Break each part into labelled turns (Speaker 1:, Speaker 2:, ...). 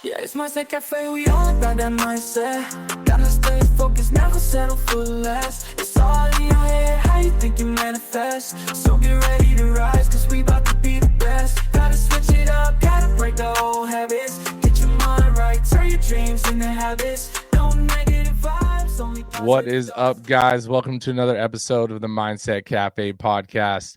Speaker 1: Yeah, it's Mindset Cafe, we all about that mindset. Gotta stay focused, never settle for less. It's all in your head, how you think you manifest. So get ready to rise, cause we about to be the best. Gotta switch it up, gotta break the old habits. Get your mind right, turn your dreams into habits. No negative vibes, only positive.
Speaker 2: What is up, guys? Welcome to another episode of the Mindset Cafe podcast.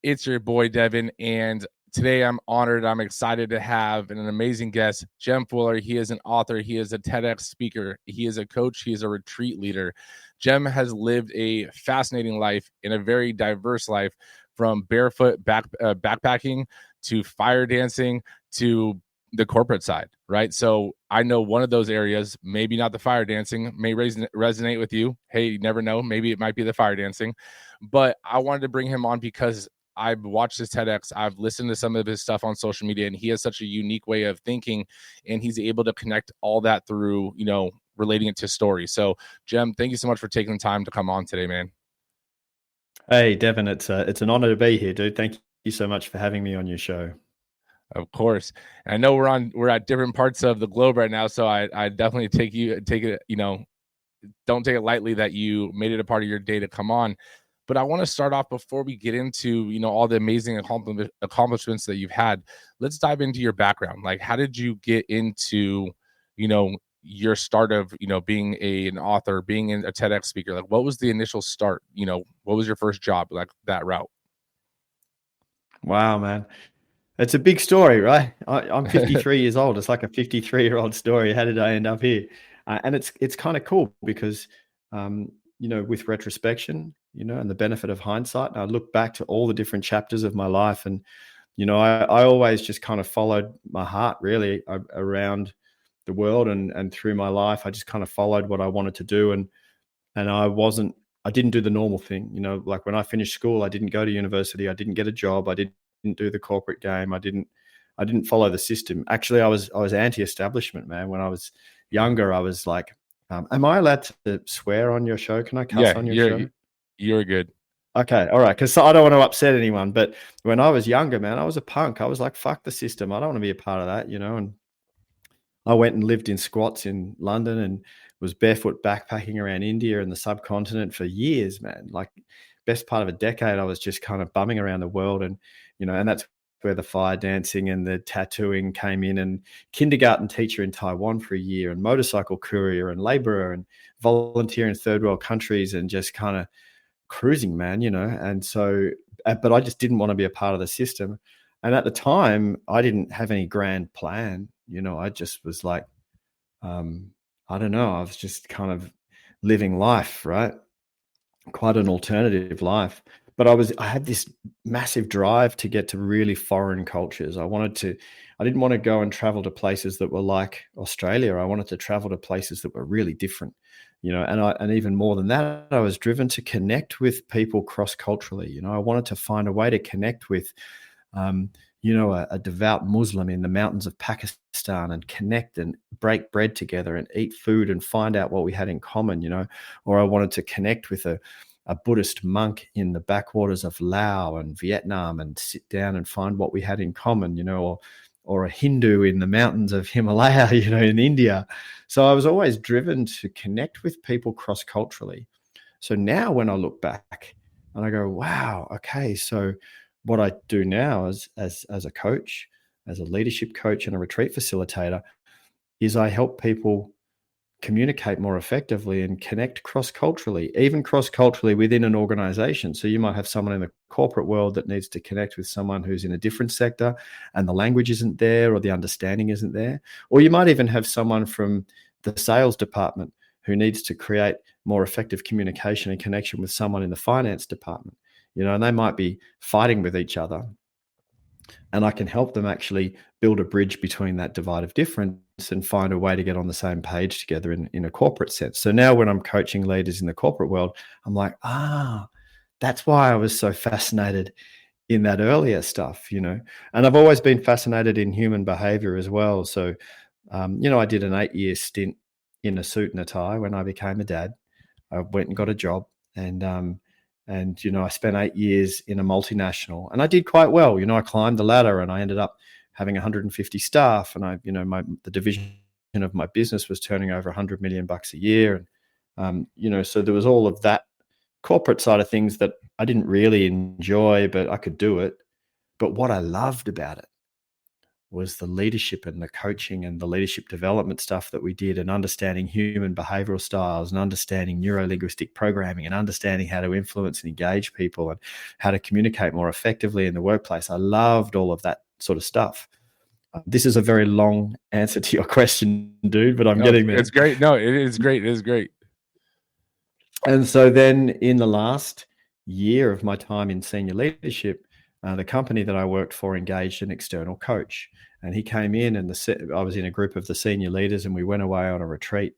Speaker 2: It's your boy, Devin, and today I'm honored. I'm excited to have an amazing guest, Jem Fuller. He is an author. He is a TEDx speaker. He is a coach. He is a retreat leader. Jem has lived a fascinating life and a very diverse life, from barefoot backpacking to fire dancing to the corporate side, right? So I know one of those areas, maybe not the fire dancing, may resonate with you. Hey, you never know. Maybe it might be the fire dancing. But I wanted to bring him on because I've watched his TEDx. I've listened to some of his stuff on social media, and he has such a unique way of thinking, and he's able to connect all that through, relating it to story. So, Jem, thank you so much for taking the time to come on today, man.
Speaker 3: Hey, Devin, it's an honor to be here, dude. Thank you so much for having me on your show.
Speaker 2: Of course. And I know we're at different parts of the globe right now, so I definitely take it, don't take it lightly that you made it a part of your day to come on. But I want to start off, before we get into, all the amazing accomplishments that you've had. Let's dive into your background. Like, how did you get into, your start of, being an author, being a TEDx speaker? Like, what was the initial start? What was your first job, like that route?
Speaker 3: Wow, man. It's a big story, right? I'm 53 years old. It's like a 53-year-old story. How did I end up here? And it's kind of cool because, with retrospection, and the benefit of hindsight, I look back to all the different chapters of my life, and, I always just kind of followed my heart, really, around the world and through my life. I just kind of followed what I wanted to do, and I didn't do the normal thing. Like when I finished school, I didn't go to university. I didn't get a job. I didn't do the corporate game. I didn't follow the system. Actually, I was anti-establishment, man. When I was younger, I was like, am I allowed to swear on your show? Can I cuss on your show?
Speaker 2: You're good.
Speaker 3: Okay. All right. Because I don't want to upset anyone. But when I was younger, man, I was a punk. I was like, fuck the system. I don't want to be a part of that, and I went and lived in squats in London and was barefoot backpacking around India and the subcontinent for years, man. Like, best part of a decade, I was just kind of bumming around the world, and and that's where the fire dancing and the tattooing came in, and kindergarten teacher in Taiwan for a year, and motorcycle courier and laborer, and volunteer in third world countries, and just kind of cruising, man. And so, but I just didn't want to be a part of the system. And at the time, I didn't have any grand plan. I just was like, I don't know. I was just kind of living life, right? Quite an alternative life. But I had this massive drive to get to really foreign cultures. I didn't want to go and travel to places that were like Australia. I wanted to travel to places that were really different, and even more than that, I was driven to connect with people cross-culturally. I wanted to find a way to connect with, a devout Muslim in the mountains of Pakistan, and connect and break bread together and eat food and find out what we had in common, or I wanted to connect with a Buddhist monk in the backwaters of Laos and Vietnam and sit down and find what we had in common, or a Hindu in the mountains of Himalaya, in India. So I was always driven to connect with people cross-culturally. So now when I look back and I go, wow, okay, so what I do now as a coach, as a leadership coach and a retreat facilitator, is I help people communicate more effectively and connect cross-culturally, even cross-culturally within an organization. So you might have someone in the corporate world that needs to connect with someone who's in a different sector, and the language isn't there or the understanding isn't there. Or you might even have someone from the sales department who needs to create more effective communication and connection with someone in the finance department, and they might be fighting with each other. And I can help them actually build a bridge between that divide of difference and find a way to get on the same page together in a corporate sense. So now when I'm coaching leaders in the corporate world, I'm like, that's why I was so fascinated in that earlier stuff, And I've always been fascinated in human behavior as well. So, I did an 8-year stint in a suit and a tie when I became a dad. I went and got a job, and I spent 8 years in a multinational, and I did quite well. I climbed the ladder, and I ended up having 150 staff, and the division of my business was turning over $100 million a year, and so there was all of that corporate side of things that I didn't really enjoy, but I could do it. But what I loved about it was the leadership and the coaching and the leadership development stuff that we did, and understanding human behavioral styles and understanding neuro-linguistic programming and understanding how to influence and engage people and how to communicate more effectively in the workplace. I loved all of that sort of stuff. This is a very long answer to your question, dude, but I'm getting there.
Speaker 2: It's great. No, it is great. It is great.
Speaker 3: And so then in the last year of my time in senior leadership, the company that I worked for engaged an external coach, and he came in, and I was in a group of the senior leaders, and we went away on a retreat,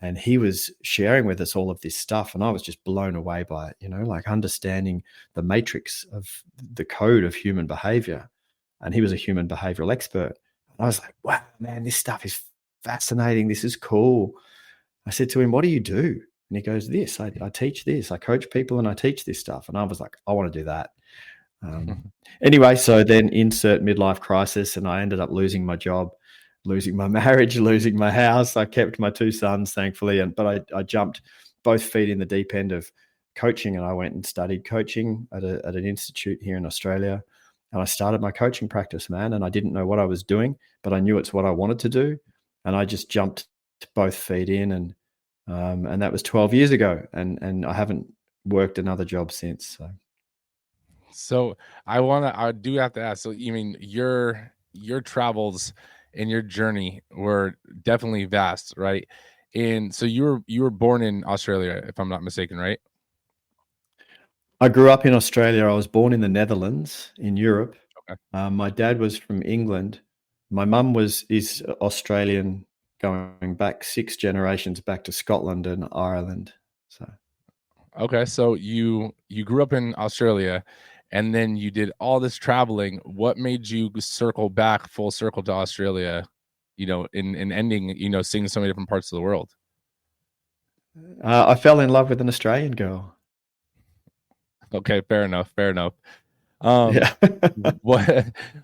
Speaker 3: and he was sharing with us all of this stuff, and I was just blown away by it, like understanding the matrix of the code of human behavior. And he was a human behavioral expert. I was like, wow, man, this stuff is fascinating. This is cool. I said to him, what do you do? And he goes, this, I teach this. I coach people and I teach this stuff. And I was like, I want to do that. Anyway, so then insert midlife crisis, and I ended up losing my job, losing my marriage, losing my house. I kept my 2 sons, thankfully, but I jumped both feet in the deep end of coaching, and I went and studied coaching at an institute here in Australia. And I started my coaching practice, man, and I didn't know what I was doing, but I knew it's what I wanted to do. And I just jumped both feet in, and that was 12 years ago. And I haven't worked another job since.
Speaker 2: So I do have to ask, so you mean your travels and your journey were definitely vast, right? And so you were born in Australia, if I'm not mistaken, right?
Speaker 3: I grew up in Australia. I was born in the Netherlands in Europe.
Speaker 2: Okay.
Speaker 3: My dad was from England. My mum is Australian, going back 6 generations back to Scotland and Ireland. So
Speaker 2: Okay, so you grew up in Australia, and then you did all this traveling. What made you circle back full circle to Australia, in ending, seeing so many different parts of the world?
Speaker 3: I fell in love with an Australian girl.
Speaker 2: Okay, fair enough.
Speaker 3: Yeah.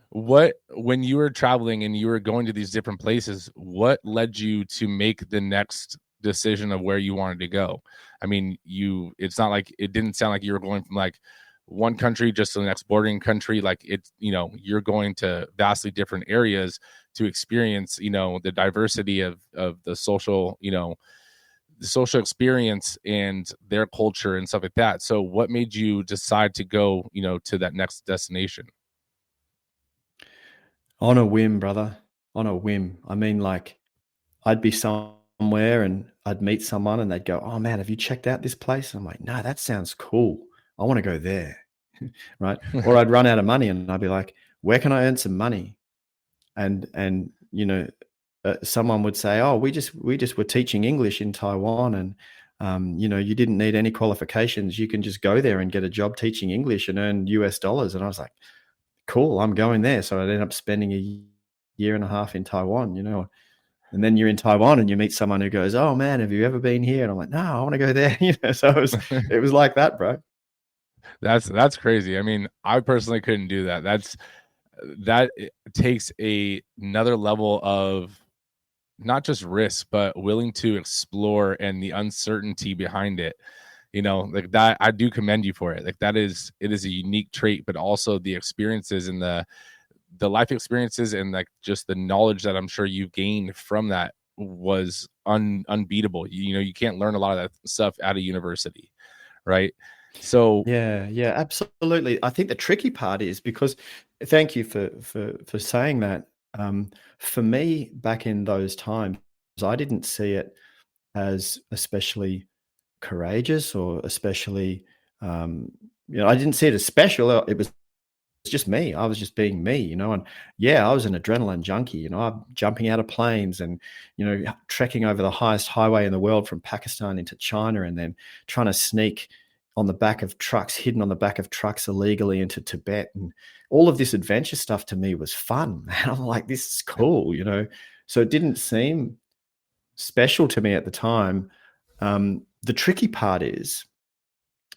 Speaker 2: What when you were traveling and you were going to these different places, what led you to make the next decision of where you wanted to go? I mean, it didn't sound like you were going from like one country just to the next bordering country. Like you're going to vastly different areas to experience, the diversity of the social, the social experience and their culture and stuff like that. So what made you decide to go, to that next destination?
Speaker 3: On a whim, brother. On a whim. I mean, like, I'd be somewhere and I'd meet someone and they'd go, oh man, have you checked out this place? I'm like, no, that sounds cool. I want to go there. Right. Or I'd run out of money and I'd be like, where can I earn some money? And someone would say, oh, we just were teaching English in Taiwan, and you didn't need any qualifications. You can just go there and get a job teaching English and earn US dollars. And I was like, cool, I'm going there. So I ended up spending a year and a half in Taiwan, and then you're in Taiwan and you meet someone who goes, oh man, have you ever been here? And I'm like, no, I want to go there. So it was like that, bro.
Speaker 2: That's crazy. I mean, I personally couldn't do that. That takes another level of not just risk, but willing to explore and the uncertainty behind it. Like that, I do commend you for it. Like it is a unique trait, but also the experiences and the life experiences and like just the knowledge that I'm sure you've gained from that was unbeatable. You can't learn a lot of that stuff at a university, right? So
Speaker 3: yeah, absolutely. I think the tricky part is because, thank you for saying that. For me, back in those times, I didn't see it as especially courageous or especially, I didn't see it as special. It was just me. I was just being me, and yeah, I was an adrenaline junkie, I'm jumping out of planes and, trekking over the highest highway in the world from Pakistan into China, and then trying to sneak on the back of trucks, hidden on the back of trucks illegally into Tibet. And all of this adventure stuff to me was fun, man. I'm like, this is cool, So it didn't seem special to me at the time. The tricky part is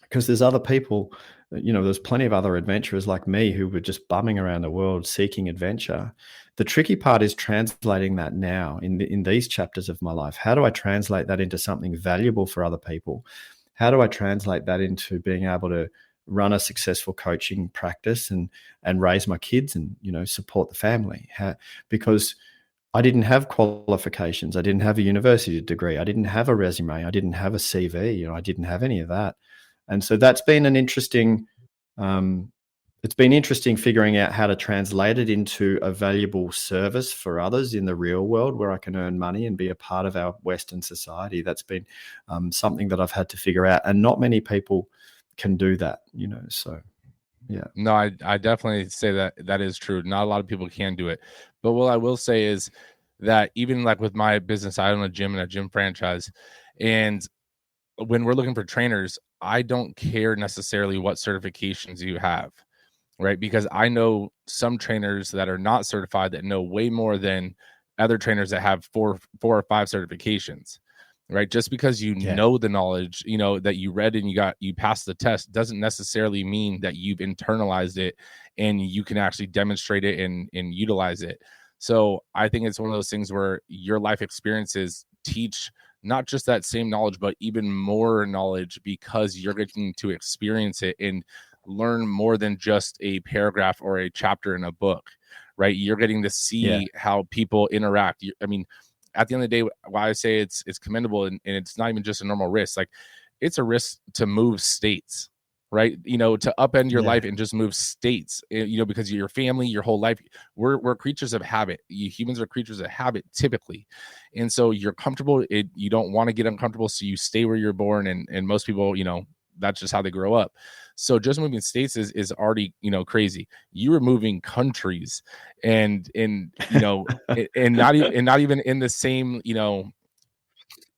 Speaker 3: because there's other people there's plenty of other adventurers like me who were just bumming around the world seeking adventure. The tricky part is translating that now in these chapters of my life. How do I translate that into something valuable for other people? How do I translate that into being able to run a successful coaching practice and raise my kids and, support the family? Because I didn't have qualifications. I didn't have a university degree. I didn't have a resume. I didn't have a CV. I didn't have any of that. And so that's been an interesting, it's been interesting figuring out how to translate it into a valuable service for others in the real world where I can earn money and be a part of our Western society. That's been something that I've had to figure out. And not many people can do that, so. Yeah.
Speaker 2: No, I definitely say that is true. Not a lot of people can do it. But what I will say is that even like with my business, I own a gym and a gym franchise. And when we're looking for trainers, I don't care necessarily what certifications you have, right? Because I know some trainers that are not certified that know way more than other trainers that have four or five certifications. Right, just because you know the knowledge, that you read and you passed the test doesn't necessarily mean that you've internalized it and you can actually demonstrate it and utilize it. So I think it's one of those things where your life experiences teach not just that same knowledge, but even more knowledge because you're getting to experience it and learn more than just a paragraph or a chapter in a book. Right, you're getting to see how people interact. I mean, at the end of the day, why I say it's commendable and it's not even just a normal risk. Like, it's a risk to move states, right? To upend your life and just move states, because your family, your whole life, we're creatures of habit. Humans are creatures of habit typically. And so you're comfortable. You don't want to get uncomfortable. So you stay where you're born. And most people, that's just how they grow up. So just moving states is already, crazy. You were moving countries and and not even in the same,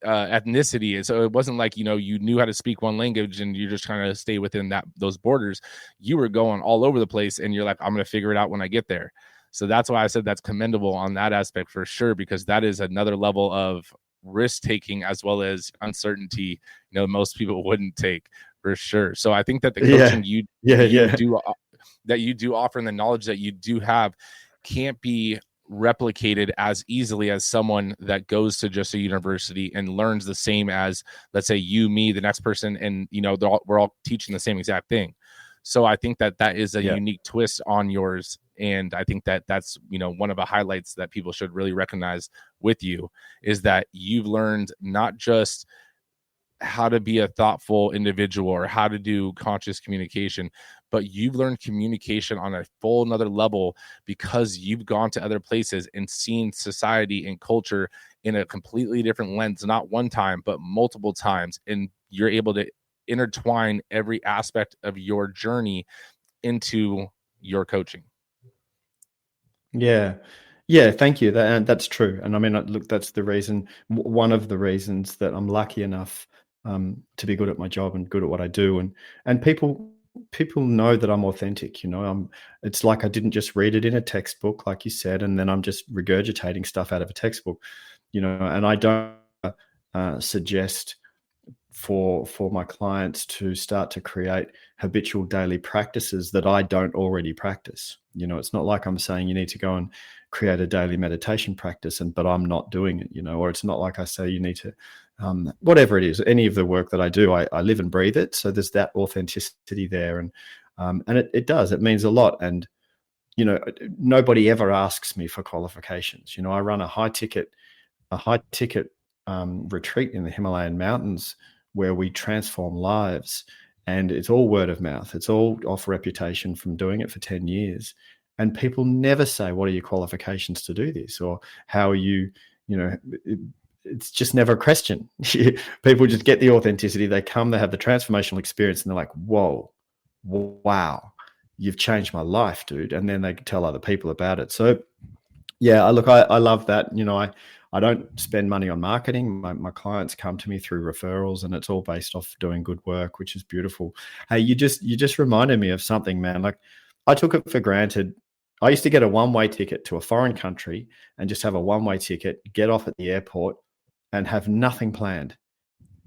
Speaker 2: ethnicity. So it wasn't like, you knew how to speak one language and you're just trying to stay within those borders. You were going all over the place and you're like, I'm going to figure it out when I get there. So that's why I said that's commendable on that aspect for sure, because that is another level of risk taking as well as uncertainty, most people wouldn't take for sure. So I think that the coaching you do offer and the knowledge that you do have can't be replicated as easily as someone that goes to just a university and learns the same as, let's say, you, me, the next person, and we're all teaching the same exact thing. So I think that is a unique twist on yours, and I think that that's one of the highlights that people should really recognize with you is that you've learned not just how to be a thoughtful individual or how to do conscious communication, but you've learned communication on a full another level because you've gone to other places and seen society and culture in a completely different lens, not one time, but multiple times. And you're able to intertwine every aspect of your journey into your coaching.
Speaker 3: Yeah. Thank you. That's true. And I mean, look, that's the reason, one of the reasons that I'm lucky enough to be good at my job and good at what I do. And people know that I'm authentic. It's like I didn't just read it in a textbook, like you said, and then I'm just regurgitating stuff out of a textbook, and I don't suggest for my clients to start to create habitual daily practices that I don't already practice. It's not like I'm saying you need to go and create a daily meditation practice, but I'm not doing it, or it's not like I say you need to, whatever it is, any of the work that I do, I live and breathe it. So there's that authenticity there. And it means a lot. And, nobody ever asks me for qualifications. I run a high ticket retreat in the Himalayan mountains where we transform lives, and it's all word of mouth. It's all off reputation from doing it for 10 years. And people never say, what are your qualifications to do this? Or how are you, it's just never a question. People just get the authenticity. They come, they have the transformational experience, and they're like, whoa, wow, you've changed my life, dude. And then they tell other people about it. So yeah, I love that. I don't spend money on marketing. My clients come to me through referrals, and it's all based off doing good work, which is beautiful. Hey, you just reminded me of something, man. Like, I took it for granted. I used to get a one-way ticket to a foreign country and just have a one-way ticket, get off at the airport and have nothing planned.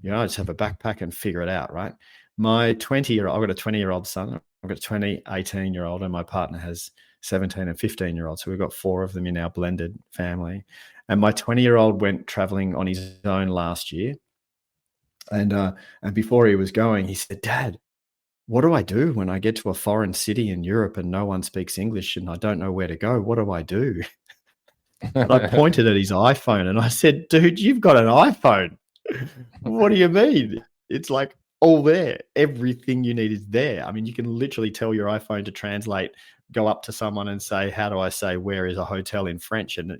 Speaker 3: I just have a backpack and figure it out, right? My 20-year-old, I've got a 20-year-old son. I've got a 18-year-old, and my partner has 17 and 15-year-old. So we've got 4 of them in our blended family. And my 20-year-old went traveling on his own last year. And before he was going, he said, "Dad, what do I do when I get to a foreign city in Europe and no one speaks English and I don't know where to go? What do I do?" And I pointed at his iPhone and I said, "Dude, you've got an iPhone. What do you mean? It's like all there. Everything you need is there. I mean, you can literally tell your iPhone to translate, go up to someone and say, how do I say, where is a hotel in French? And,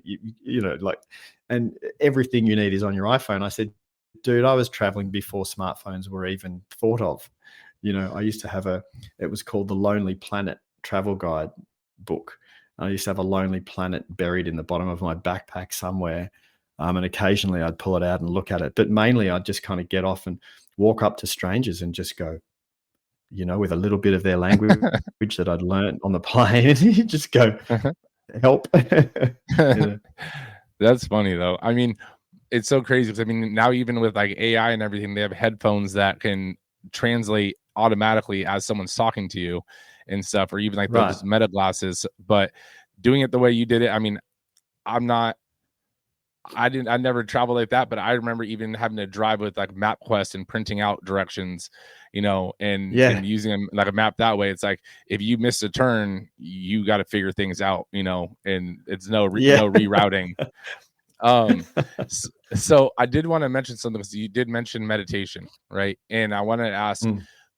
Speaker 3: and everything you need is on your iPhone." I said, "Dude, I was traveling before smartphones were even thought of. I used to have it was called the Lonely Planet Travel Guide book. I used to have a Lonely Planet buried in the bottom of my backpack somewhere. And occasionally I'd pull it out and look at it. But mainly I'd just kind of get off and walk up to strangers and just go, with a little bit of their language that I'd learned on the plane, and just go, help."
Speaker 2: That's funny though. I mean, it's so crazy because now even with like AI and everything, they have headphones that can translate automatically as someone's talking to you and stuff, or even like
Speaker 3: Right.
Speaker 2: those meta glasses. But doing it the way you did it, I never traveled like that, but I remember even having to drive with like MapQuest and printing out directions, and using them like a map that way. It's like, if you miss a turn, you got to figure things out, and it's no rerouting. So I did want to mention something, because you did mention meditation, right? And I want to ask,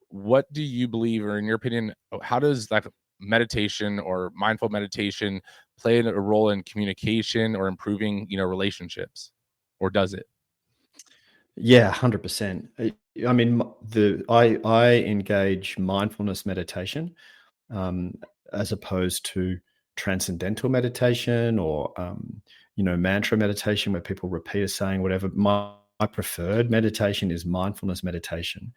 Speaker 2: what do you believe, or in your opinion, how does like meditation or mindful meditation play a role in communication or improving, relationships, or does it?
Speaker 3: Yeah, 100%. I mean, I engage mindfulness meditation as opposed to transcendental meditation or mantra meditation where people repeat a saying, whatever. My preferred meditation is mindfulness meditation,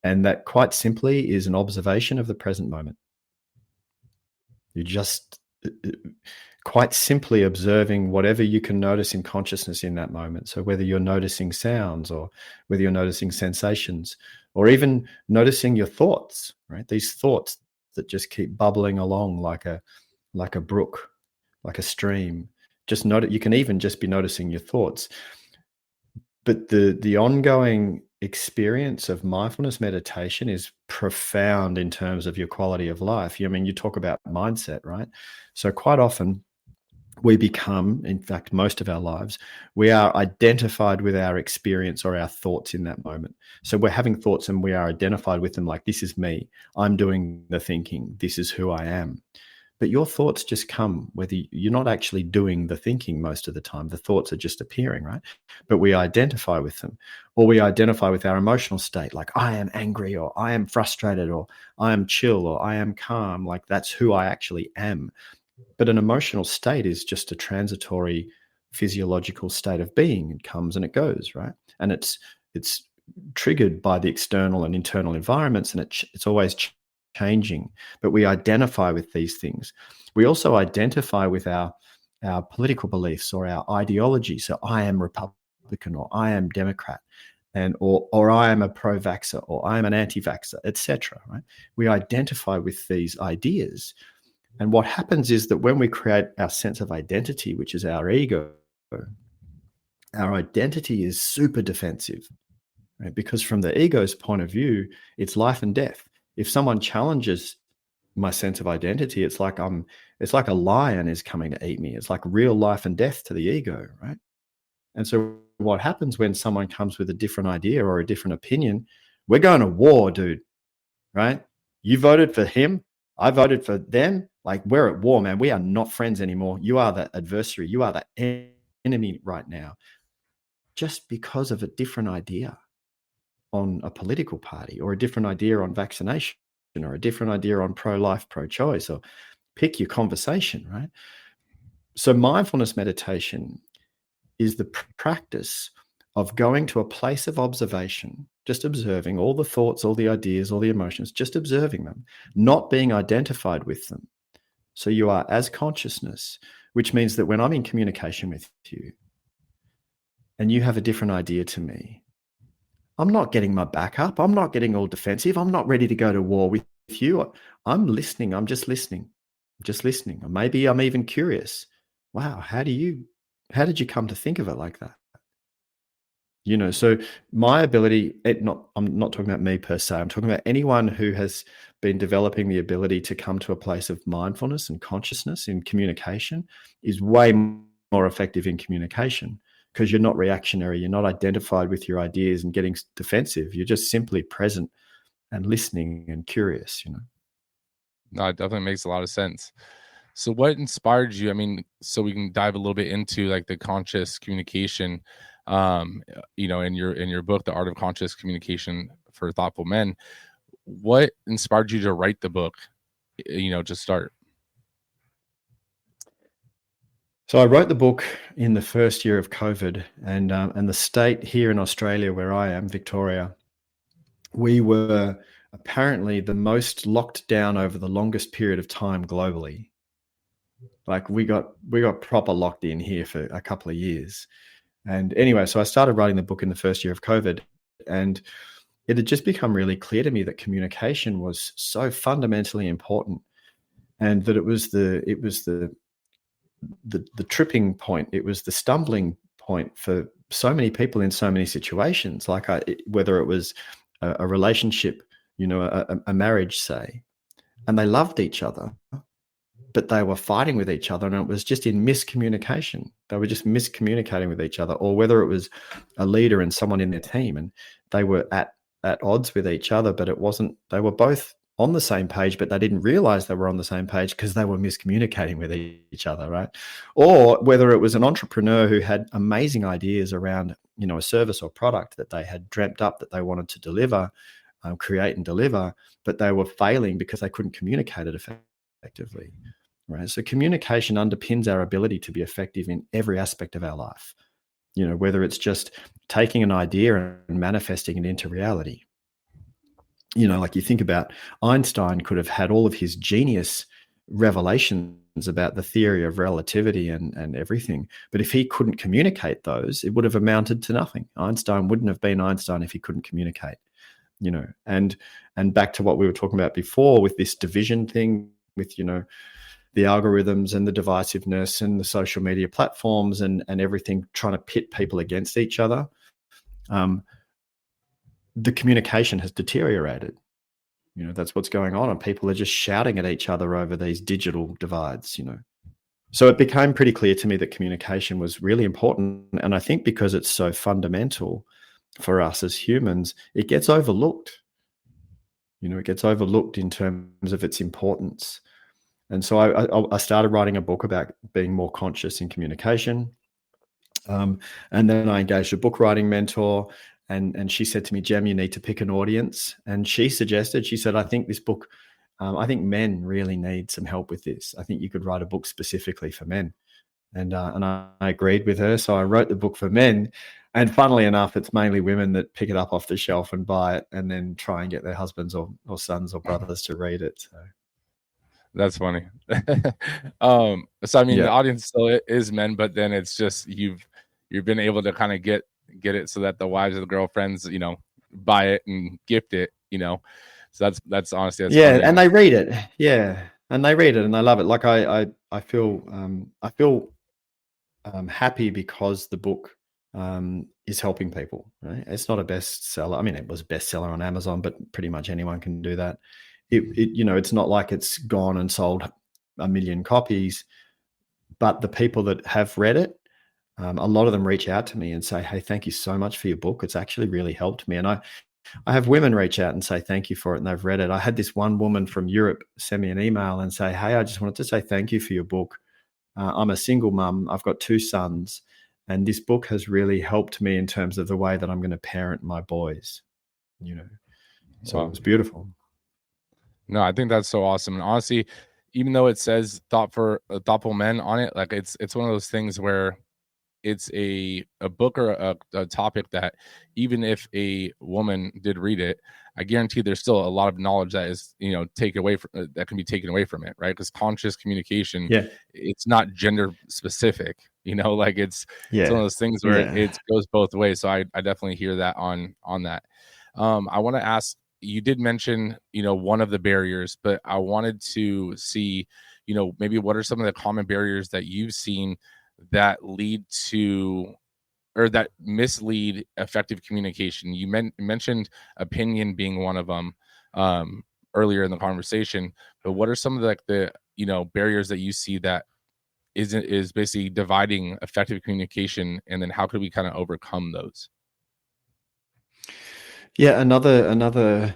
Speaker 3: and that quite simply is an observation of the present moment. You just quite simply observing whatever you can notice in consciousness in that moment. So whether you're noticing sounds, or whether you're noticing sensations, or even noticing your thoughts, right? These thoughts that just keep bubbling along like a brook, like a stream. Just note it. You can even just be noticing your thoughts. But the ongoing experience of mindfulness meditation is profound in terms of your quality of life. You talk about mindset, right? So quite often we become, in fact, most of our lives, we are identified with our experience or our thoughts in that moment. So we're having thoughts and we are identified with them, like, this is me. I'm doing the thinking. This is who I am. But your thoughts just come, whether you're not actually doing the thinking most of the time. The thoughts are just appearing, right? But we identify with them, or we identify with our emotional state, like, I am angry, or I am frustrated, or I am chill, or I am calm. Like, that's who I actually am. But an emotional state is just a transitory physiological state of being. It comes and it goes, right? And it's triggered by the external and internal environments, and it's always changing. But we identify with these things. We also identify with our political beliefs or our ideology. So I am Republican, or I am Democrat, and or I am a pro-vaxxer, or I am an anti-vaxxer, etc. Right? We identify with these ideas. And what happens is that when we create our sense of identity, which is our ego, our identity is super defensive, right? Because from the ego's point of view, it's life and death. If someone challenges my sense of identity, it's like a lion is coming to eat me. It's like real life and death to the ego, right? And so what happens when someone comes with a different idea or a different opinion, we're going to war, dude, right? You voted for him, I voted for them. Like, we're at war, man. We are not friends anymore. You are the adversary. You are the enemy right now, just because of a different idea on a political party, or a different idea on vaccination, or a different idea on pro-life, pro-choice, or pick your conversation, right? So mindfulness meditation is the practice of going to a place of observation, just observing all the thoughts, all the ideas, all the emotions, just observing them, not being identified with them. So you are as consciousness, which means that when I'm in communication with you and you have a different idea to me, I'm not getting my back up. I'm not getting all defensive. I'm not ready to go to war with you. I'm listening. I'm just listening. Just listening. Or maybe I'm even curious. Wow, how did you come to think of it like that? So my ability, I'm not talking about me per se. I'm talking about anyone who has been developing the ability to come to a place of mindfulness and consciousness in communication is way more effective in communication because you're not reactionary. You're not identified with your ideas and getting defensive. You're just simply present and listening and curious.
Speaker 2: No, it definitely makes a lot of sense. So what inspired you? I mean, so we can dive a little bit into like the conscious communication, in your book, The Art of Conscious Communication for Thoughtful Men. What inspired you to write the book, to start?
Speaker 3: So I wrote the book in the first year of COVID, and the state here in Australia where I am, Victoria, we were apparently the most locked down over the longest period of time globally. Like we got proper locked in here for a couple of years. And anyway, so I started writing the book in the first year of COVID, and it had just become really clear to me that communication was so fundamentally important, and that it was the tripping point. It was the stumbling point for so many people in so many situations. Like whether it was a relationship, a marriage, say, and they loved each other, but they were fighting with each other, and it was just in miscommunication. They were just miscommunicating with each other. Or whether it was a leader and someone in their team, and they were at odds with each other, but it wasn't. They were both on the same page, but they didn't realize they were on the same page because they were miscommunicating with each other, right? Or whether it was an entrepreneur who had amazing ideas around, a service or product that they had dreamt up that they wanted to deliver, create and deliver, but they were failing because they couldn't communicate it effectively, right? So communication underpins our ability to be effective in every aspect of our life, whether it's just taking an idea and manifesting it into reality. Like you think about Einstein could have had all of his genius revelations about the theory of relativity and everything. But if he couldn't communicate those, it would have amounted to nothing. Einstein wouldn't have been Einstein if he couldn't communicate, and back to what we were talking about before with this division thing with, the algorithms and the divisiveness and the social media platforms and everything trying to pit people against each other. The communication has deteriorated. That's what's going on, and people are just shouting at each other over these digital divides. So it became pretty clear to me that communication was really important, and I think because it's so fundamental for us as humans, it gets overlooked. It gets overlooked in terms of its importance. And so I started writing a book about being more conscious in communication. And then I engaged a book writing mentor, and she said to me, Jem, you need to pick an audience. And she said, I think this book, I think men really need some help with this. I think you could write a book specifically for men. And I agreed with her. So I wrote the book for men. And funnily enough, it's mainly women that pick it up off the shelf and buy it and then try and get their husbands or sons or brothers to read it. So.
Speaker 2: That's funny. So I mean,
Speaker 3: Yeah.
Speaker 2: the audience still is men, but then it's just you've been able to kind of get it so that the wives or the girlfriends, buy it and gift it, So that's honestly that's
Speaker 3: Yeah,
Speaker 2: funny.
Speaker 3: and they read it. Yeah, and they read it and they love it. Like I feel happy because the book is helping people. Right? It's not a bestseller. I mean, it was a bestseller on Amazon, but pretty much anyone can do that. It's not like it's gone and sold 1 million copies, but the people that have read it, a lot of them reach out to me and say, hey, thank you so much for your book. It's actually really helped me. And I have women reach out and say thank you for it, and they've read it. I had this one woman from Europe send me an email and say, hey, I just wanted to say thank you for your book. I'm a single mum. I've got 2 sons, and this book has really helped me in terms of the way that I'm going to parent my boys. So
Speaker 2: Wow.
Speaker 3: it was beautiful.
Speaker 2: No, I think that's so awesome. And honestly, even though it says thoughtful men on it, like it's one of those things where it's a book or a topic that even if a woman did read it, I guarantee there's still a lot of knowledge that is, taken away from that can be taken away from it, right? Because conscious communication,
Speaker 3: Yeah.
Speaker 2: it's not gender specific, like it's one of
Speaker 3: Yeah.
Speaker 2: those things where
Speaker 3: Yeah.
Speaker 2: it goes both ways. So I definitely hear that on that. I want to ask, you did mention, one of the barriers, but I wanted to see, maybe what are some of the common barriers that you've seen that lead to or that mislead effective communication. You mentioned opinion being one of them earlier in the conversation, but what are some of the barriers that you see that is basically dividing effective communication, and then how could we kind of overcome those?
Speaker 3: Yeah, another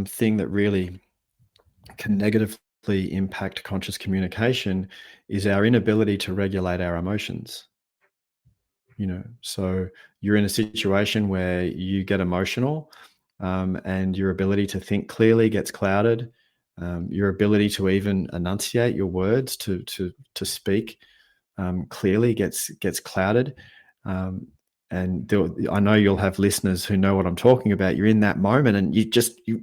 Speaker 3: thing that really can negatively impact conscious communication is our inability to regulate our emotions. So you're in a situation where you get emotional, and your ability to think clearly gets clouded. Your ability to even enunciate your words, to speak clearly gets clouded. Um, and I know you'll have listeners who know what I'm talking about. You're in that moment and you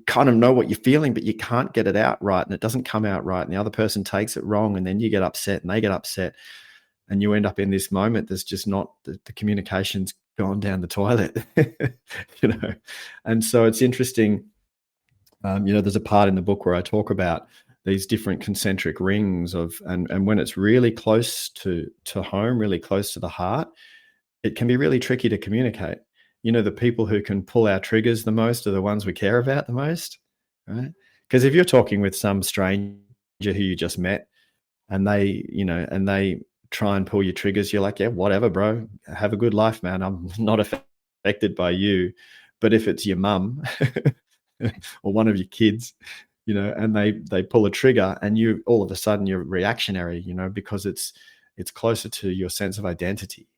Speaker 3: kind of know what you're feeling, but you can't get it out right, and it doesn't come out right, and the other person takes it wrong, and then you get upset and they get upset, and you end up in this moment that's just not, the communication's gone down the toilet. And so it's interesting. There's a part in the book where I talk about these different concentric rings and when it's really close to home, really close to the heart, it can be really tricky to communicate. The people who can pull our triggers the most are the ones we care about the most, right? Because if you're talking with some stranger who you just met, and they try and pull your triggers, you're like, yeah, whatever, bro, have a good life, man. I'm not affected by you. But if it's your mum or one of your kids, and they pull a trigger, and you all of a sudden you're reactionary, because it's closer to your sense of identity,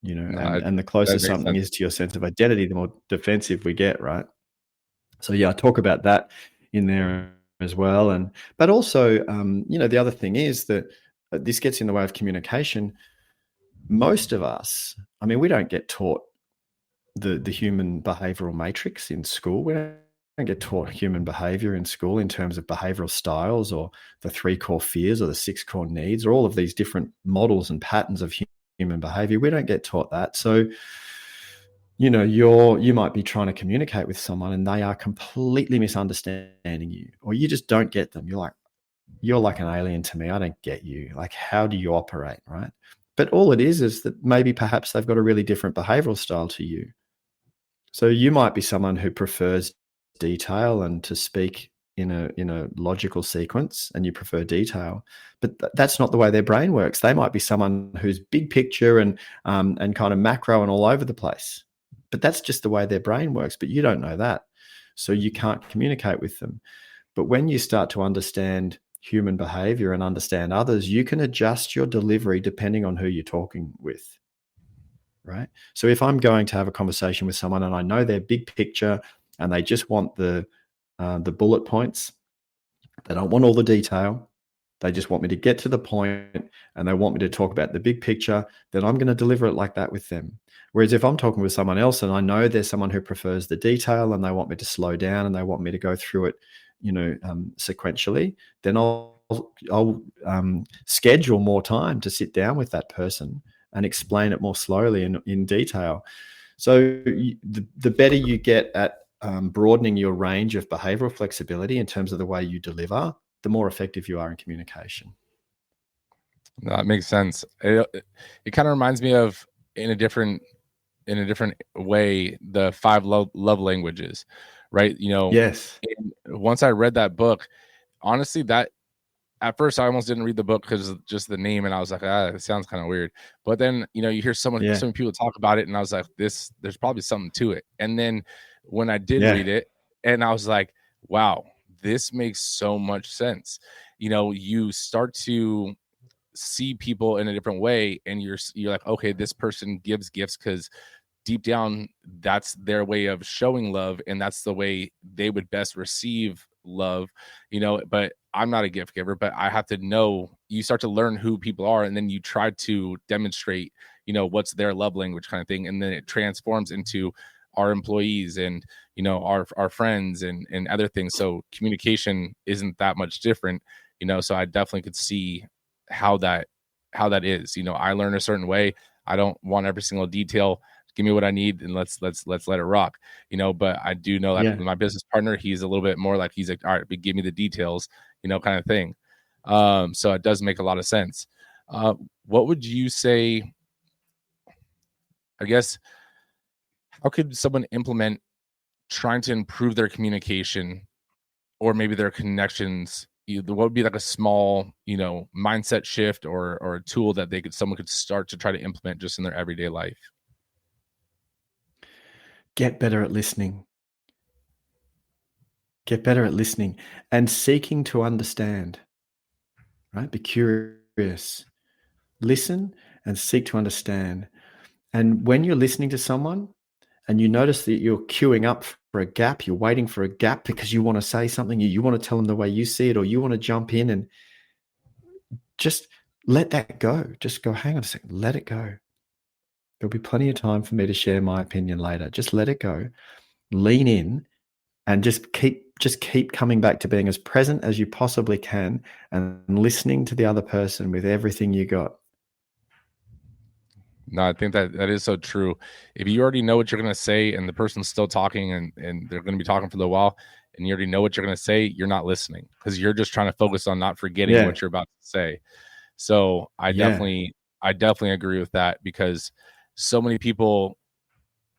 Speaker 2: No,
Speaker 3: and the closer
Speaker 2: that makes
Speaker 3: something
Speaker 2: sense.
Speaker 3: is to your sense of identity, the more defensive we get, right? So yeah, I talk about that in there as well, but also, the other thing is that this gets in the way of communication. Most of us, I mean, we don't get taught the human behavioral matrix in school. We don't get taught human behavior in school in terms of behavioral styles or the 3 core fears or the 6 core needs or all of these different models and patterns of human behavior. We don't get taught that. So, you might be trying to communicate with someone and they are completely misunderstanding you, or you just don't get them. You're like an alien to me. I don't get you. Like, how do you operate, right? But all it is that maybe perhaps they've got a really different behavioral style to you. So you might be someone who prefers detail and to speak in a logical sequence, and you prefer detail, but that's not the way their brain works. They might be someone who's big picture and kind of macro and all over the place, but that's just the way their brain works. But you don't know that, so you can't communicate with them. But when you start to understand human behavior and understand others, you can adjust your delivery depending on who you're talking with. Right. So if I'm going to have a conversation with someone and I know their big picture and they just want the bullet points, they don't want all the detail, they just want me to get to the point and they want me to talk about the big picture, then I'm going to deliver it like that with them. Whereas if I'm talking with someone else and I know there's someone who prefers the detail and they want me to slow down and they want me to go through it, sequentially, then I'll schedule more time to sit down with that person and explain it more slowly and in detail. So the better you get at broadening your range of behavioral flexibility in terms of the way you deliver, the more effective you are in communication.
Speaker 2: No, that makes sense. It kind of reminds me of in a different way the 5 love languages, right?
Speaker 3: Yes.
Speaker 2: Once I read that book, honestly, that at first I almost didn't read the book because of just the name, and I was like, it sounds kind of weird. But then you hear some
Speaker 3: Yeah.
Speaker 2: people talk about it, and I was like, there's probably something to it. And then when I did
Speaker 3: Yeah.
Speaker 2: read it, and I was like, wow, this makes so much sense. You start to see people in a different way, and you're like, okay, this person gives gifts because deep down that's their way of showing love, and that's the way they would best receive love, but I'm not a gift giver, but I have to know, you start to learn who people are, and then you try to demonstrate, what's their love language kind of thing. And then it transforms into our employees and, our friends and other things. So communication isn't that much different, so I definitely could see how that is. I learn a certain way. I don't want every single detail. Give me what I need and let's let it rock. But I do know that
Speaker 3: Yeah.
Speaker 2: my business partner, he's a little bit more like, he's like, all right, but give me the details, kind of thing. So it does make a lot of sense. What would you say, I guess, how could someone implement trying to improve their communication or maybe their connections? What would be like a small, mindset shift or a tool that someone could start to try to implement just in their everyday life?
Speaker 3: Get better at listening. Get better at listening and seeking to understand, right? Be curious. Listen and seek to understand. And when you're listening to someone and you notice that you're queuing up for a gap, you're waiting for a gap because you want to say something, you want to tell them the way you see it, or you want to jump in, and just let that go. Just go, hang on a second, let it go. There'll be plenty of time for me to share my opinion later. Just let it go. Lean in and just keep coming back to being as present as you possibly can and listening to the other person with everything you got.
Speaker 2: No, I think that is so true. If you already know what you're going to say and the person's still talking and they're going to be talking for a little while and you already know what you're going to say, you're not listening because you're just trying to focus on not forgetting what you're about to say. So I definitely agree with that, because so many people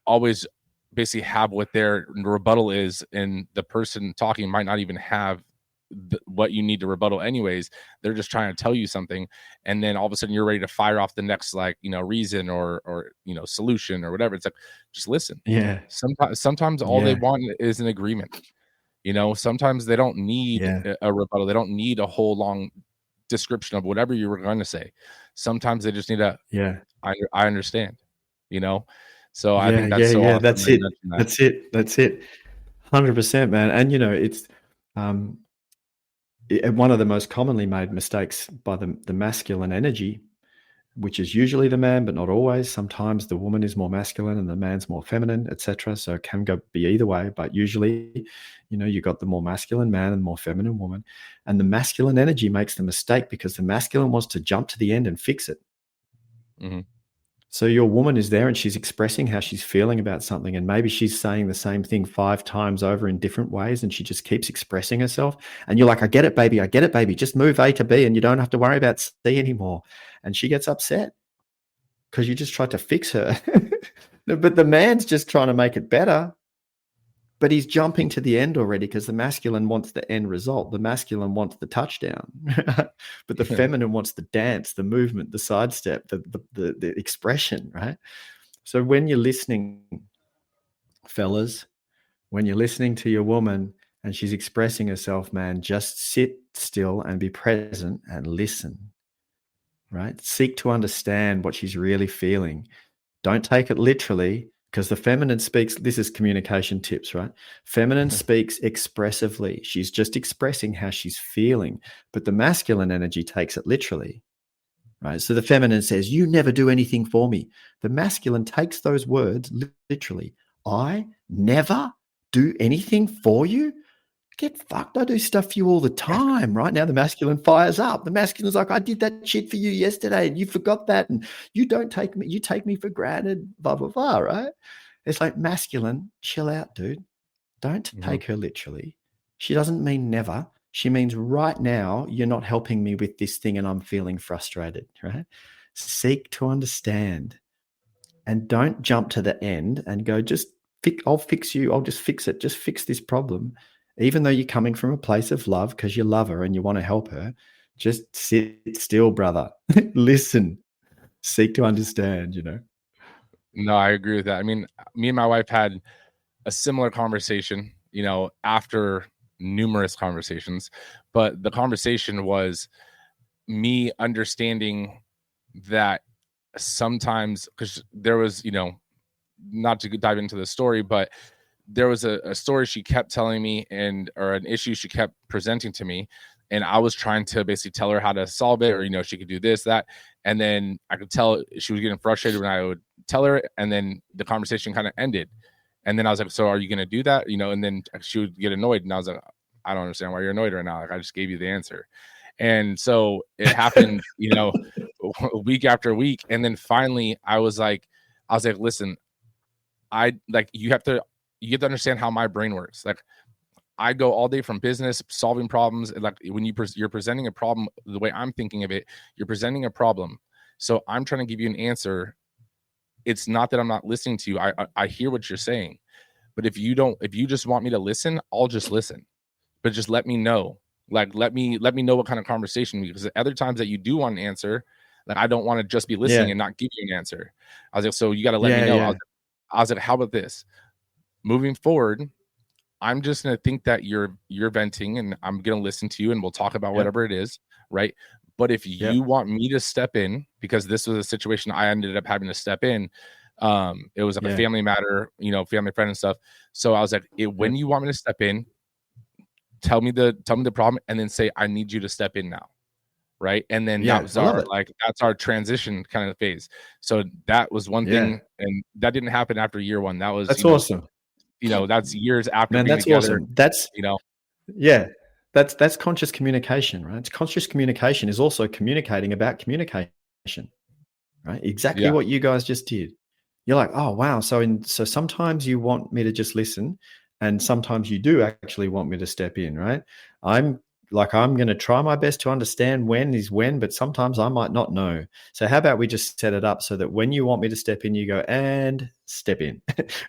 Speaker 2: always basically have what their rebuttal is, and the person talking might not even have what you need to rebuttal anyways. They're just trying to tell you something, and then all of a sudden you're ready to fire off the next, like, reason or solution or whatever. It's like, just listen.
Speaker 3: Yeah.
Speaker 2: Sometimes all they want is an agreement. Sometimes they don't need a rebuttal. They don't need a whole long description of whatever you were going to say. Sometimes they just need I understand, so I think that's so awesome.
Speaker 3: That's
Speaker 2: that you
Speaker 3: it.
Speaker 2: mentioned that.
Speaker 3: That's it. 100%, man. And it's one of the most commonly made mistakes by the masculine energy, which is usually the man, but not always. Sometimes the woman is more masculine and the man's more feminine, etc. So it can be either way, but usually, you got the more masculine man and more feminine woman. And the masculine energy makes the mistake because the masculine wants to jump to the end and fix it.
Speaker 2: Mm-hmm.
Speaker 3: So your woman is there and she's expressing how she's feeling about something, and maybe she's saying the same thing 5 times over in different ways, and she just keeps expressing herself. And you're like, I get it, baby. I get it, baby. Just move A to B and you don't have to worry about C anymore. And she gets upset because you just tried to fix her. But the man's just trying to make it better. But he's jumping to the end already because the masculine wants the end result. The masculine wants the touchdown, but the feminine wants the dance, the movement, the sidestep, the expression, right? So when you're listening, fellas, when you're listening to your woman and she's expressing herself, man, just sit still and be present and listen, right? Seek to understand what she's really feeling. Don't take it literally, because the feminine speaks, this is communication tips, right? Feminine speaks expressively. She's just expressing how she's feeling, but the masculine energy takes it literally, right? So the feminine says, you never do anything for me. The masculine takes those words literally. I never do anything for you? Get fucked. I do stuff for you all the time. Right now, the masculine fires up. The masculine's like, I did that shit for you yesterday and you forgot that. And you take me for granted, blah, blah, blah, right? It's like, masculine, chill out, dude. Don't take her literally. She doesn't mean never. She means right now, you're not helping me with this thing and I'm feeling frustrated, right? Seek to understand and don't jump to the end and go, I'll fix you. I'll just fix it. Just fix this problem. Even though you're coming from a place of love because you love her and you want to help her, just sit still, brother. Listen, seek to understand,
Speaker 2: No, I agree with that. I mean, me and my wife had a similar conversation, after numerous conversations, but the conversation was me understanding that sometimes, because there was, not to dive into the story, but there was a story she kept telling me or an issue she kept presenting to me. And I was trying to basically tell her how to solve it, or, she could do this, that. And then I could tell she was getting frustrated when I would tell her, and then the conversation kind of ended. And then I was like, so are you going to do that? And then she would get annoyed. And I was like, I don't understand why you're annoyed right now. Like, I just gave you the answer. And so it happened, week after week. And then finally I was like, listen, you have to understand how my brain works. Like, I go all day from business, solving problems. Like, when you're presenting a problem, the way I'm thinking of it, you're presenting a problem. So I'm trying to give you an answer. It's not that I'm not listening to you. I hear what you're saying, but if you just want me to listen, I'll just listen. But just let me know. Like, let me know what kind of conversation, because the other times that you do want an answer, like, I don't want to just be listening and not give you an answer. I was like, so you got to let me know.
Speaker 3: Yeah.
Speaker 2: I was like, how about this? Moving forward, I'm just going to think that you're venting, and I'm going to listen to you, and we'll talk about whatever it is. Right. But if you want me to step in, because this was a situation I ended up having to step in, it was like a family matter, family friend and stuff. So I was like, when you want me to step in, tell me the problem, and then say, I need you to step in now. Right. And then that was that's our transition kind of phase. So that was one thing. And that didn't happen after year one. That's
Speaker 3: awesome.
Speaker 2: That's years after
Speaker 3: being
Speaker 2: together.
Speaker 3: Awesome. That's conscious communication, right? Conscious communication is also communicating about communication, right? Exactly what you guys just did. You're like, oh wow. So sometimes you want me to just listen, and sometimes you do actually want me to step in, right? I'm going to try my best to understand when is when, but sometimes I might not know. So how about we just set it up so that when you want me to step in, you go and step in,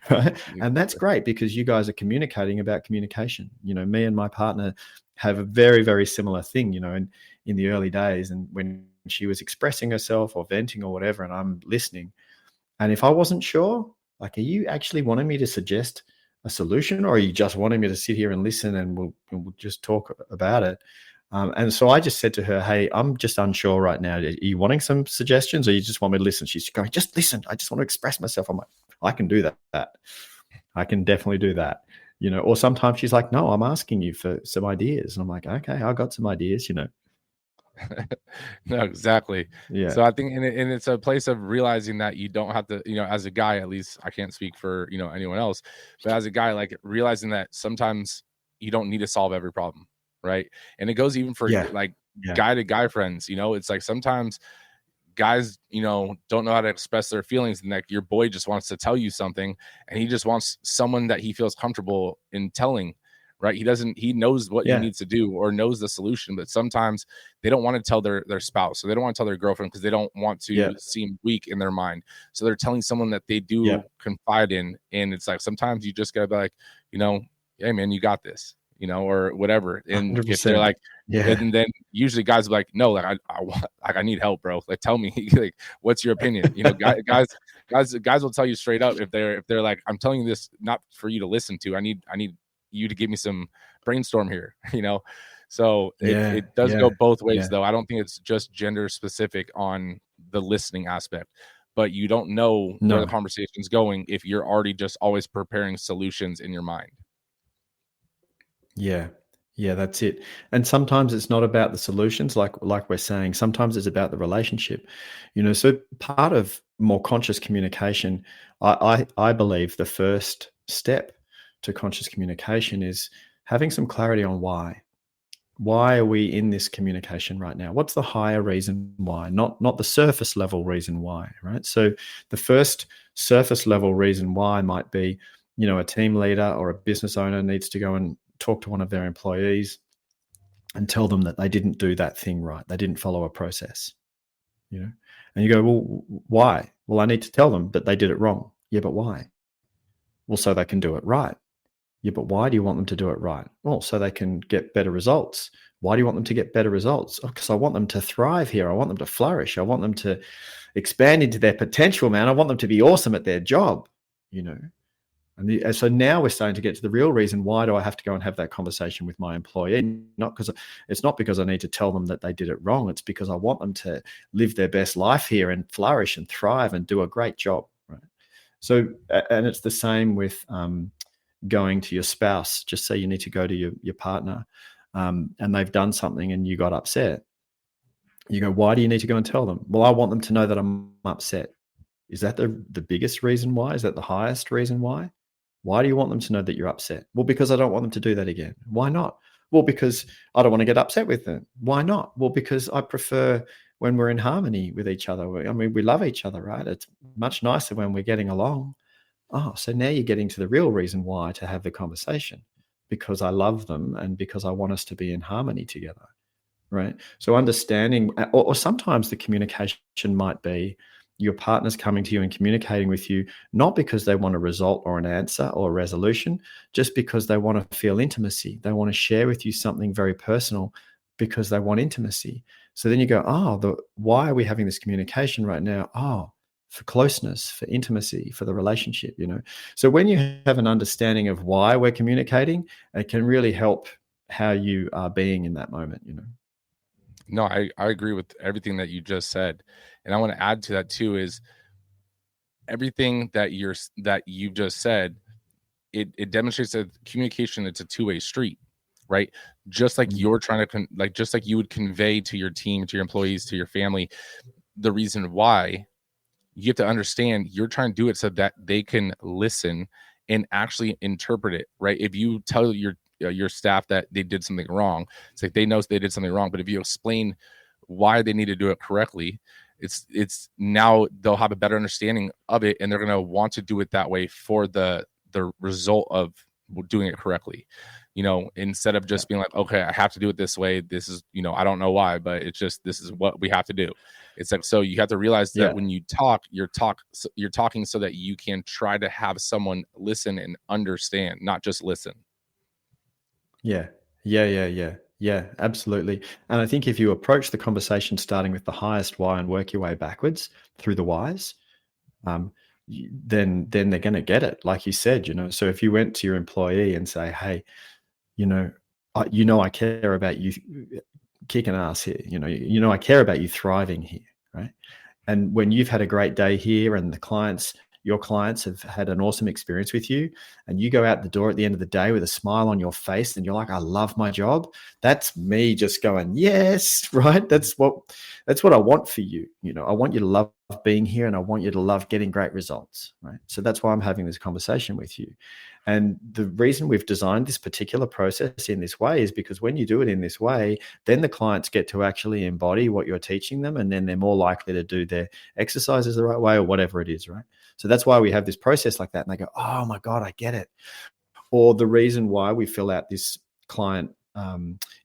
Speaker 3: right? And that's great, because you guys are communicating about communication. Me and my partner have a very, very similar thing, in the early days, and when she was expressing herself or venting or whatever, and I'm listening. And if I wasn't sure, like, are you actually wanting me to suggest a solution, or are you just wanting me to sit here and listen, and we'll just talk about it? And so I just said to her, hey, I'm just unsure right now. Are you wanting some suggestions, or you just want me to listen? She's going, just listen. I just want to express myself. I'm like, I can do that. I can definitely do that. Or sometimes she's like, no, I'm asking you for some ideas. And I'm like, okay, I got some ideas,
Speaker 2: No, exactly.
Speaker 3: Yeah.
Speaker 2: So I think, and it's a place of realizing that you don't have to, as a guy, at least I can't speak for, anyone else, but as a guy, like, realizing that sometimes you don't need to solve every problem. Right. And it goes even for guy to guy friends, it's like sometimes guys, don't know how to express their feelings, and like, your boy just wants to tell you something, and he just wants someone that he feels comfortable in telling. Right. He knows what he needs to do, or knows the solution, but sometimes they don't want to tell their spouse, so they don't want to tell their girlfriend, because they don't want to seem weak in their mind. So they're telling someone that they do confide in. And it's like, sometimes you just gotta be like, hey man, you got this, or whatever. And
Speaker 3: 100%.
Speaker 2: if they're like, and then usually guys are like, no, like, I need help, bro. Like, tell me, like, what's your opinion? Guys will tell you straight up, if they're like, I'm telling you this not for you to listen to. I need you to give me some brainstorm here, so it does go both ways, though. I don't think it's just gender specific on the listening aspect, but you don't know where the conversation's going if you're already just always preparing solutions in your mind.
Speaker 3: Yeah, that's it. And sometimes it's not about the solutions, like we're saying. Sometimes it's about the relationship. So part of more conscious communication, I believe the first step to conscious communication is having some clarity on why. Why are we in this communication right now? What's the higher reason why? Not the surface level reason why, right? So the first surface level reason why might be, a team leader or a business owner needs to go and talk to one of their employees and tell them that they didn't do that thing right. They didn't follow a process, and you go, well, why? Well, I need to tell them that they did it wrong. Yeah, but why? Well, so they can do it right. Yeah, but why do you want them to do it right? Well, so they can get better results. Why do you want them to get better results? Oh, because I want them to thrive here. I want them to flourish. I want them to expand into their potential, man. I want them to be awesome at their job, And so now we're starting to get to the real reason. Why do I have to go and have that conversation with my employee? It's not because I need to tell them that they did it wrong. It's because I want them to live their best life here and flourish and thrive and do a great job. Right. So, and it's the same with, going to your spouse. Just say you need to go to your partner, and they've done something and you got upset. You go, why do you need to go and tell them? Well, I want them to know that I'm upset. Is that the biggest reason why? Is that the highest reason why? Why do you want them to know that you're upset? Well, because I don't want them to do that again. Why not? Well, because I don't want to get upset with them. Why not? Well, because I prefer when we're in harmony with each other. I mean, we love each other, right? It's much nicer when we're getting along. Oh, so now you're getting to the real reason why to have the conversation, because I love them and because I want us to be in harmony together, right? So understanding, or sometimes the communication might be your partner's coming to you and communicating with you, not because they want a result or an answer or a resolution, just because they want to feel intimacy. They want to share with you something very personal because they want intimacy. So then you go, oh, why are we having this communication right now? Oh, for closeness, for intimacy, for the relationship, So when you have an understanding of why we're communicating, it can really help how you are being in that moment,
Speaker 2: No, I agree with everything that you just said. And I want to add to that too, is everything that you've just said, it demonstrates that communication, it's a two-way street, right? Just like you're trying to just like you would convey to your team, to your employees, to your family, the reason why, you have to understand you're trying to do it so that they can listen and actually interpret it, right? If you tell your staff that they did something wrong, it's like they know they did something wrong. But if you explain why they need to do it correctly, it's now they'll have a better understanding of it, and they're going to want to do it that way for the result of doing it correctly. Instead of just being like, okay, I have to do it this way. This is, I don't know why, but it's just, this is what we have to do. It's like, so you have to realize that when you talk, you're talking so that you can try to have someone listen and understand, not just listen.
Speaker 3: Yeah, absolutely. And I think if you approach the conversation starting with the highest why and work your way backwards through the whys, then they're going to get it. Like you said, so if you went to your employee and say, hey, I care about you kicking ass here. I care about you thriving here, right? And when you've had a great day here and your clients have had an awesome experience with you, and you go out the door at the end of the day with a smile on your face and you're like, I love my job. That's me just going, yes, right? That's what I want for you. I want you to love being here, and I want you to love getting great results, right? So that's why I'm having this conversation with you. And the reason we've designed this particular process in this way is because when you do it in this way, then the clients get to actually embody what you're teaching them, and then they're more likely to do their exercises the right way or whatever it is, right? So that's why we have this process like that. And they go, oh my God, I get it. Or the reason why we fill out this client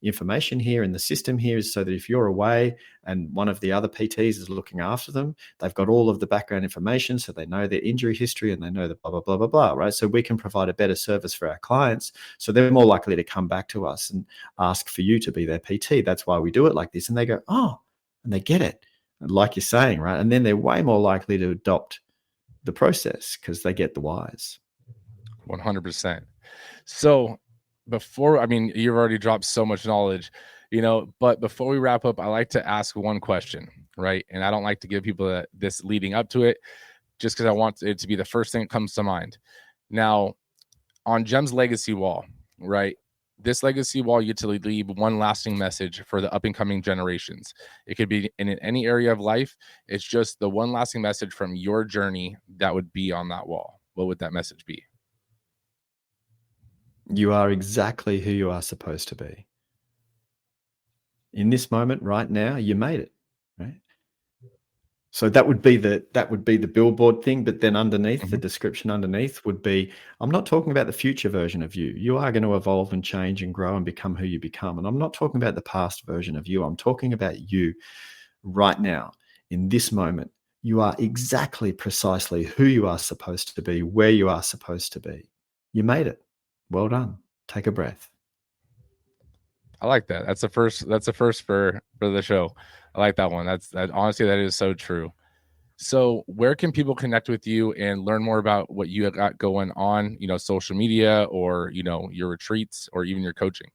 Speaker 3: information here in the system here is so that if you're away and one of the other PTs is looking after them, they've got all of the background information, so they know their injury history and they know the blah, blah, blah, blah, blah, right? So we can provide a better service for our clients. So they're more likely to come back to us and ask for you to be their PT. That's why we do it like this. And they go, oh, and they get it, like you're saying, right? And then they're way more likely to adopt the process because they get the whys.
Speaker 2: 100%. So you've already dropped so much knowledge, but before we wrap up, I like to ask one question, right? And I don't like to give people this leading up to it, just because I want it to be the first thing that comes to mind. Now, on Jem's legacy wall, right? This legacy wall, you get to leave one lasting message for the up and coming generations. It could be in any area of life. It's just the one lasting message from your journey that would be on that wall. What would that message be?
Speaker 3: You are exactly who you are supposed to be. In this moment right now, you made it, right? So that would be the billboard thing, but then underneath, the description underneath would be, I'm not talking about the future version of you. You are going to evolve and change and grow and become who you become. And I'm not talking about the past version of you. I'm talking about you right now, in this moment. You are exactly precisely who you are supposed to be, where you are supposed to be. You made it. Well done. Take a breath.
Speaker 2: I like that. That's the first for the show. I like that one. Honestly, that is so true. So where can people connect with you and learn more about what you got going on, social media or, your retreats or even your coaching?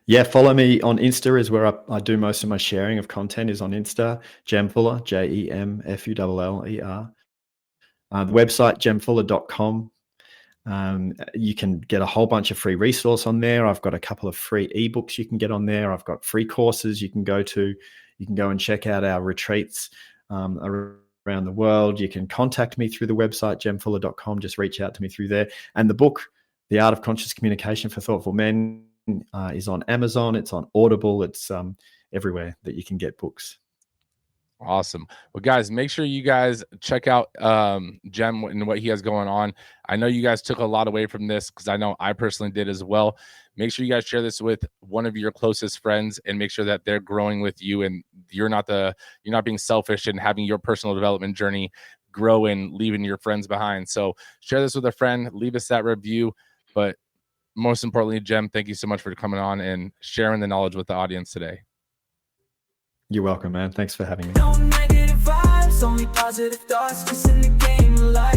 Speaker 3: Yeah, follow me on Insta is where I do most of my sharing of content is on Insta. Jem Fuller, JemFuller. The website, jemfuller.com. You can get a whole bunch of free resource on there. I've got a couple of free ebooks you can get on there. I've got free courses you can go to. You can go and check out our retreats around the world. You can contact me through the website, jemfuller.com. Just reach out to me through there. And the book, The Art of Conscious Communication for Thoughtful Men, is on Amazon. It's on Audible. It's everywhere that you can get books.
Speaker 2: Awesome. Well, guys, make sure you guys check out Jem and what he has going on. I know you guys took a lot away from this, because I know I personally did as well. Make sure you guys share this with one of your closest friends, and make sure that they're growing with you, and you're not being selfish and having your personal development journey grow and leaving your friends behind. So share this with a friend, leave us that review. But most importantly, Jem, thank you so much for coming on and sharing the knowledge with the audience today.
Speaker 3: You're welcome, man. Thanks for having me.
Speaker 1: No negative vibes, only positive thoughts, just in the game of life.